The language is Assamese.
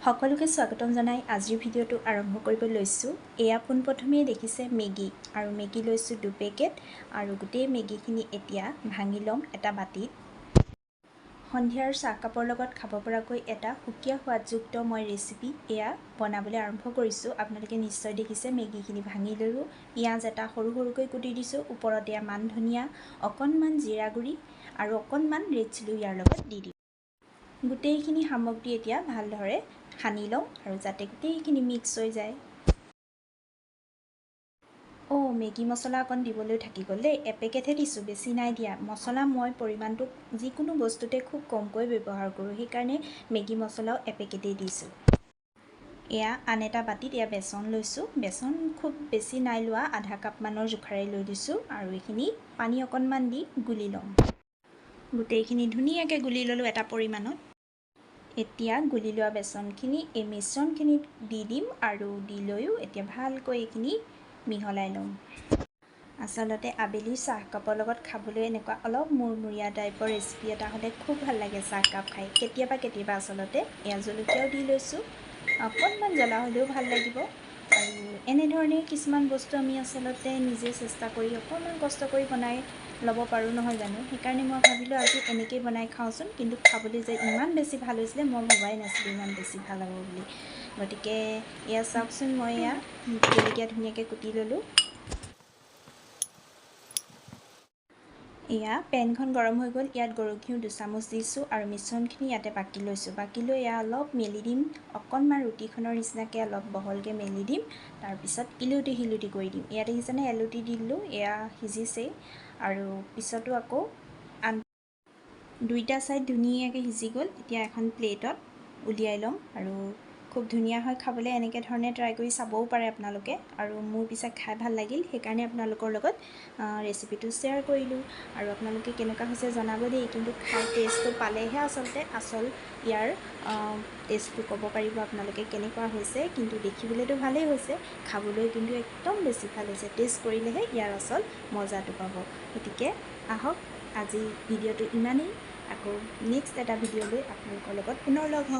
সকলোকে স্বাগতম জনাই আজিৰ ভিডিঅ'টো আৰম্ভ কৰিব লৈছোঁ। এয়া পোনপ্ৰথমেই দেখিছে মেগী আৰু মেগী লৈছোঁ 2 পেকেট আৰু গোটেই মেগীখিনি এতিয়া ভাঙি ল'ম এটা বাটিত। সন্ধিয়াৰ চাহকাপৰ লগত খাব পৰাকৈ এটা সুকীয়া সোৱাদযুক্ত মই ৰেচিপি এয়া বনাবলৈ আৰম্ভ কৰিছোঁ। আপোনালোকে নিশ্চয় দেখিছে মেগীখিনি ভাঙি ল'লোঁ, পিঁয়াজ এটা সৰু সৰুকৈ কুটি দিছোঁ, ওপৰত এয়া মান ধনিয়া, অকণমান জিৰা গুড়ি আৰু অকণমান ৰেড চিলি ইয়াৰ লগত দি দিম। গোটেইখিনি সামগ্ৰী এতিয়া ভালদৰে সানি লওঁ আৰু যাতে গোটেইখিনি মিক্স হৈ যায়। মেগী মছলা অকণ দিবলৈ থাকি গ'ল দেই, এপেকেটহে দিছোঁ, বেছি নাই দিয়া। মছলা মই পৰিমাণটো যিকোনো বস্তুতে খুব কমকৈ ব্যৱহাৰ কৰোঁ, সেইকাৰণে মেগী মছলাও এপেকেটেই দিছোঁ। এয়া আন এটা বাটিত এয়া বেচন লৈছোঁ, বেচন খুব বেছি নাই লোৱা, আধা কাপমানৰ জোখাৰে লৈ দিছোঁ আৰু এইখিনি পানী অকণমান দি গুলি ল'ম। গোটেইখিনি ধুনীয়াকৈ গুলি ল'লোঁ এটা পৰিমাণত। এতিয়া গুলি লোৱা বেচনখিনি এই মিশ্ৰণখিনিত দি দিম আৰু দি লৈও এতিয়া ভালকৈ এইখিনি মিহলাই ল'ম। আচলতে আবেলি চাহকাপৰ লগত খাবলৈ এনেকুৱা অলপ মুৰমুৰীয়া টাইপৰ ৰেচিপি এটা হ'লে খুব ভাল লাগে চাহকাপ খাই। কেতিয়াবা আচলতে এয়া জলকীয়াও দি লৈছোঁ, অকণমান জ্বলা হ'লেও ভাল লাগিব। আৰু এনেধৰণে কিছুমান বস্তু আমি আচলতে নিজে চেষ্টা কৰি অকণমান কষ্ট কৰি বনাই ল'ব পাৰোঁ নহয় জানো। সেইকাৰণে মই ভাবিলোঁ আজি এনেকৈয়ে বনাই খাওঁচোন, কিন্তু খাবলৈ যে ইমান বেছি ভাল হৈছিলে মই ভবাই নাছিলোঁ ইমান বেছি ভাল হ'ব বুলি। গতিকে এয়া চাওকচোন, মই এয়া জলকীয়া ধুনীয়াকৈ কুটি ল'লোঁ। এয়া পেনখন গৰম হৈ গ'ল, ইয়াত গৰু ঘিউ 2 চামুচ দিছোঁ আৰু মিশ্ৰণখিনি ইয়াতে বাকি লৈছোঁ। বাকি লৈ এয়া অলপ মেলি দিম, অকণমান ৰুটিখনৰ নিচিনাকৈ অলপ বহলকৈ মেলি দিম, তাৰপিছত ইলুটি শিলুটি কৰি দিম। ইয়াত দেখিছেনে এলুটি দি দিলোঁ, এয়া সিজিছেই আৰু পিছতো আকৌ দুইটা ছাইড ধুনীয়াকৈ সিজি গ'ল। এতিয়া এখন প্লেটত উলিয়াই ল'ম আৰু খুব ধুনীয়া হয় খাবলৈ। এনেকৈ ধৰণে ট্ৰাই কৰি চাবও পাৰে আপোনালোকে, আৰু মোৰ পিছে খাই ভাল লাগিল, সেইকাৰণে আপোনালোকৰ লগত ৰেচিপিটো শ্বেয়াৰ কৰিলোঁ। আৰু আপোনালোকে কেনেকুৱা হৈছে জনাব দেই, কিন্তু খাই টেষ্টটো পালেহে আচলতে ইয়াৰ টেষ্টটো ক'ব পাৰিব আপোনালোকে কেনেকুৱা হৈছে। কিন্তু দেখিবলৈতো ভালেই হৈছে, খাবলৈ কিন্তু একদম বেছি ভাল হৈছে। টেষ্ট কৰিলেহে ইয়াৰ আচল মজাটো পাব। গতিকে আহক, আজি ভিডিঅ'টো ইমানেই। আকৌ নেক্সট এটা ভিডিঅ' লৈ আপোনালোকৰ লগত পুনৰ লগ হ'ম।